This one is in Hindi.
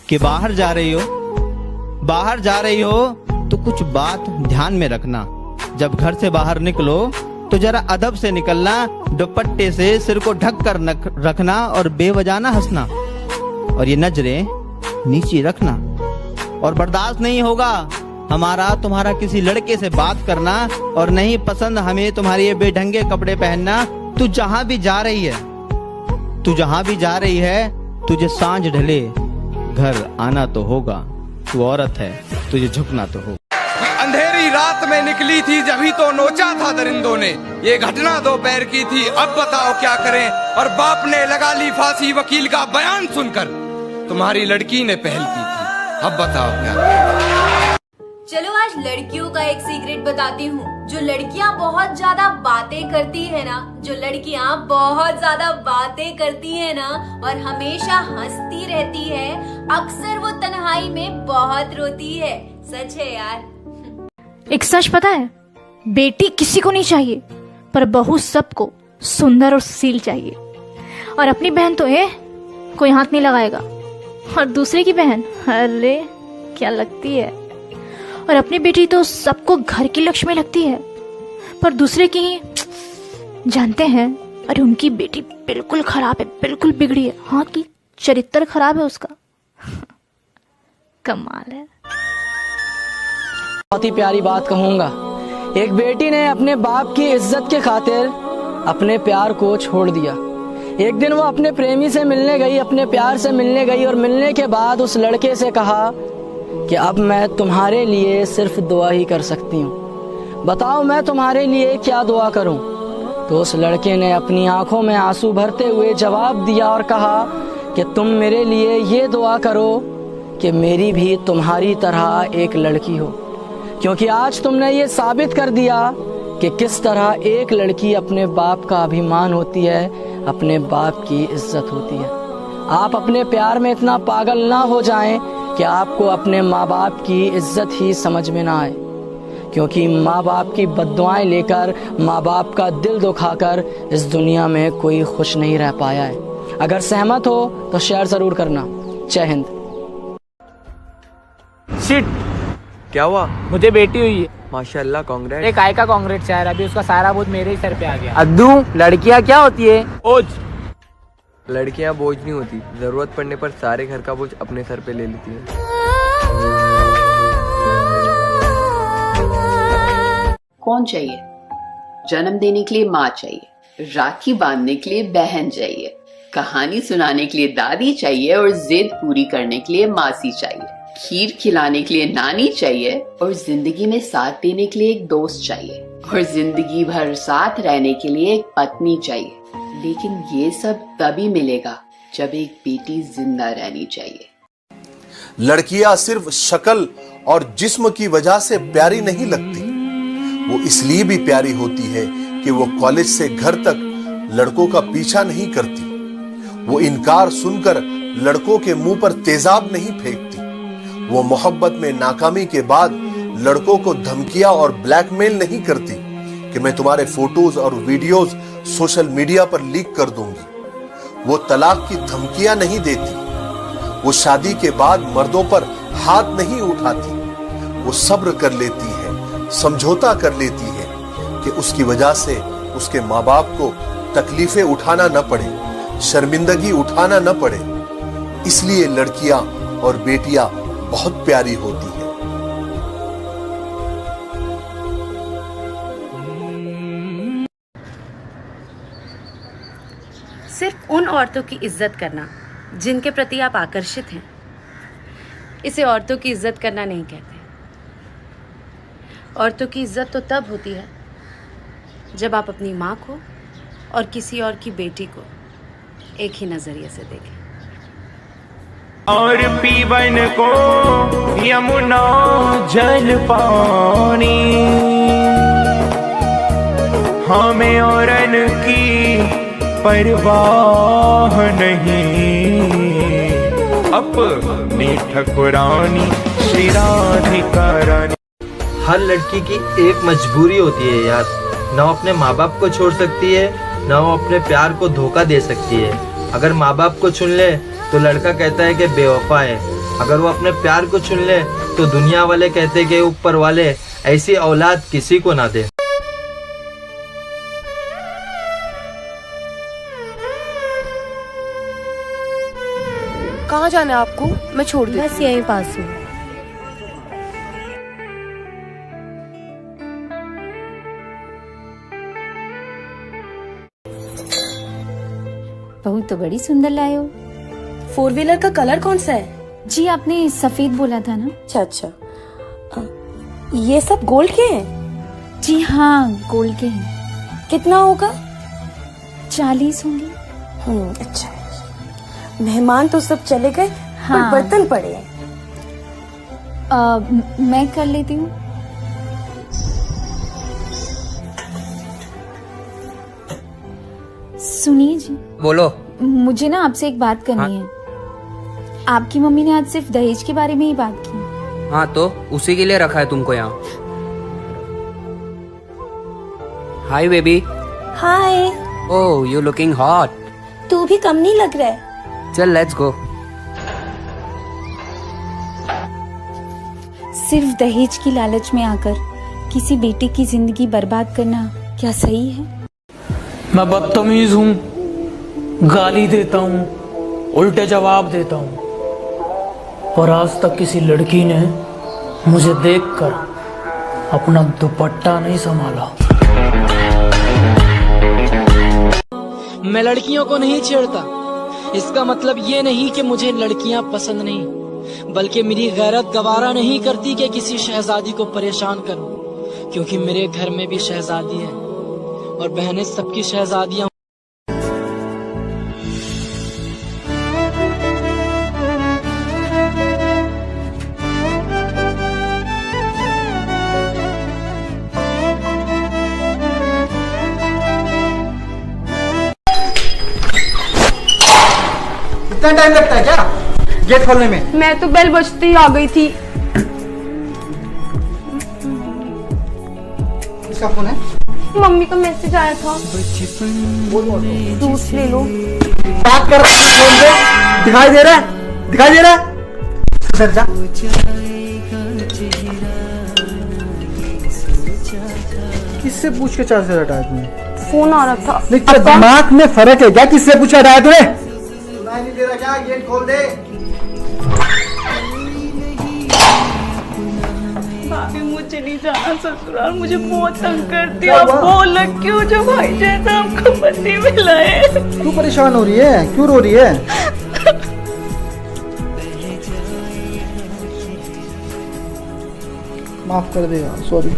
कि बाहर जा रही हो तो कुछ बात ध्यान में रखना। जब घर से बाहर निकलो तो जरा अदब से निकलना, दुपट्टे से सिर को ढक कर रखना और बेवजह ना हंसना, और ये नजरें नीचे रखना। और बर्दाश्त नहीं होगा हमारा तुम्हारा किसी लड़के से बात करना, और नहीं पसंद हमें तुम्हारे ये बेढंगे कपड़े पहनना। तू जहां भी जा रही है तुझे सांझ ढले घर आना तो होगा। तू औरत है, तुझे झुकना तो होगा। अंधेरी रात में निकली थी जभी तो नोचा था दरिंदों ने, ये घटना दोपहर की थी अब बताओ क्या करें। और बाप ने लगा ली फांसी वकील का बयान सुनकर, तुम्हारी लड़की ने पहल की थी अब बताओ क्या करें। चलो आज लड़कियों का एक सीक्रेट बताती हूँ। जो लड़कियाँ बहुत ज्यादा बातें करती है ना, और हमेशा हंसती रहती है, अक्सर वो तन्हाई में बहुत रोती है। सच है यार। एक सच पता है, बेटी किसी को नहीं चाहिए पर बहू सबको सुंदर और सुशील चाहिए। और अपनी बहन तो कोई हाथ नहीं लगाएगा, और दूसरे की बहन अरे क्या लगती है। और अपनी बेटी तो सबको घर की लक्ष्मी लगती है, पर दूसरे की ही जानते हैं अरे उनकी बेटी बिल्कुल खराब है, बिल्कुल बिगड़ी है। हाँ की चरित्र खराब है उसका। कमाल है। बहुत ही प्यारी बात कहूंगा। एक बेटी ने अपने बाप की इज्जत के खातिर अपने प्यार को छोड़ दिया। एक दिन वो अपने प्रेमी से मिलने गई, अपने प्यार से मिलने गई, और मिलने के बाद उस लड़के से कहा कि अब मैं तुम्हारे लिए सिर्फ दुआ ही कर सकती हूँ, बताओ मैं तुम्हारे लिए क्या दुआ करूँ। तो उस लड़के ने अपनी आंखों में आंसू भरते हुए जवाब दिया और कहा कि तुम मेरे लिए ये दुआ करो कि मेरी भी तुम्हारी तरह एक लड़की हो, क्योंकि आज तुमने ये साबित कर दिया कि किस तरह एक लड़की अपने बाप का अभिमान होती है, अपने बाप की इज्जत होती है। आप अपने प्यार में इतना पागल ना हो जाएं कि आपको अपने माँ बाप की इज्जत ही समझ में ना आए, क्योंकि माँ बाप की बद्दुआएं लेकर, माँ बाप का दिल दुखाकर इस दुनिया में कोई खुश नहीं रह पाया है। अगर सहमत हो तो शेयर जरूर करना। जय हिंद। शिट, क्या हुआ? मुझे बेटी हुई है। माशाल्लाह, कांग्रेस। एक काय का कांग्रेस यार, अभी उसका सारा बोझ मेरे ही सर पे आ गया। अद्दू, लड़कियां क्या होती है? बोझ। लड़कियां बोझ नहीं होती, जरूरत पड़ने पर सारे घर का बोझ अपने सर पे ले लेती हैं। कौन चाहिए? जन्म देने के लिए माँ चाहिए, राखी बांधने के लिए बहन चाहिए, कहानी सुनाने के लिए दादी चाहिए, और जिद पूरी करने के लिए मासी चाहिए, खीर खिलाने के लिए नानी चाहिए, और जिंदगी में साथ देने के लिए एक दोस्त चाहिए, और जिंदगी भर साथ रहने के लिए एक पत्नी चाहिए। लेकिन ये सब तभी मिलेगा जब एक बेटी जिंदा रहनी चाहिए। लड़कियां सिर्फ शक्ल और जिस्म की वजह से प्यारी नहीं लगती, वो इसलिए भी प्यारी होती है कि वो कॉलेज से घर तक लड़कों का पीछा नहीं करती, वो इनकार सुनकर लड़कों के मुंह पर तेजाब नहीं फेंकती, वो मोहब्बत में नाकामी के बाद लड़कों को धमकियां और ब्लैकमेल नहीं करती कि मैं तुम्हारे फोटोज और वीडियोज सोशल मीडिया पर लीक कर दूंगी, वो तलाक की धमकियां नहीं देती, वो शादी के बाद मर्दों पर हाथ नहीं उठाती, वो सब्र कर लेती है, समझौता कर लेती है कि उसकी वजह से उसके माँ बाप को तकलीफें उठाना न पड़े, शर्मिंदगी उठाना न पड़े। इसलिए लड़कियां और बेटियां बहुत प्यारी होती हैं। सिर्फ उन औरतों की इज्जत करना जिनके प्रति आप आकर्षित हैं, इसे औरतों की इज्जत करना नहीं कहते। औरतों की इज्जत तो तब होती है जब आप अपनी माँ को और किसी और की बेटी को एक ही नजरिए से देखें। और पीवन को यमुना जल पानी, हमें औरन की परवाह नहीं, अपनी ठकुरानी श्री राधिका रानी। हर लड़की की एक मजबूरी होती है यार, ना वो अपने माँ बाप को छोड़ सकती है, ना वो अपने प्यार को धोखा दे सकती है। अगर माँ बाप को चुन ले तो लड़का कहता है कि बेवफा है, अगर वो अपने प्यार को चुन ले तो दुनिया वाले कहते कि ऊपर वाले ऐसी औलाद किसी को ना दे। कहाँ जाना है आपको? मैं छोड़ देती हूँ। बस यहीं पास में। बहू तो बड़ी सुंदर लाए हो। 4 व्हीलर का कलर कौन सा है? जी आपने सफेद बोला था ना। अच्छा, ये सब गोल्ड के हैं? जी हाँ, गोल्ड के हैं। कितना होगा? 40 होंगे। अच्छा, मेहमान तो सब चले गए, हाँ। पर बर्तन पड़े हैं। मैं कर लेती हूँ। सुनिए जी। बोलो। मुझे ना आपसे एक बात करनी है। आपकी मम्मी ने आज सिर्फ दहेज के बारे में ही बात की। हाँ, तो उसी के लिए रखा है तुमको यहाँ। Hi baby. Hi. Oh, you looking hot. तू भी कम नहीं लग रहा है। चल लेट्स गो। सिर्फ दहेज की लालच में आकर किसी बेटे की जिंदगी बर्बाद करना क्या सही है? मैं बदतमीज हूँ, गाली देता हूँ, उल्टे जवाब देता हूँ, और आज तक किसी लड़की ने मुझे देखकर अपना दुपट्टा नहीं संभाला। मैं लड़कियों को नहीं छेड़ता, इसका मतलब ये नहीं कि मुझे लड़कियां पसंद नहीं, बल्कि मेरी गैरत गवारा नहीं करती कि किसी शहजादी को परेशान करूं, क्योंकि मेरे घर में भी शहजादी है और बहनें सबकी शहजादियां। इतना टाइम लगता है क्या गेट खोलने में? मैं तो बेल बजते ही आ गई थी। किसका फोन है? मम्मी का मैसेज आया था। दूध ले लो। बात कर फोन पे। दिखाई दे रहा है? दिखाई दे रहा है? इधर जा। किससे पूछ के चार्जर हटाया तुमने? फोन आ रहा था। लेकिन दिमाग में फर्क है क्या? किससे पूछा हटाया तूने? सुनाई नहीं दे रहा क्या? गेट खोल दे। भाभी मुझे नहीं जाना ससुराल, मुझे बहुत तंग करती है। आप वो लड़की हो जो भाई जैसा आपको पति मिला है। क्यों परेशान हो रही है? क्यों रो रही है? माफ कर देगा, सॉरी।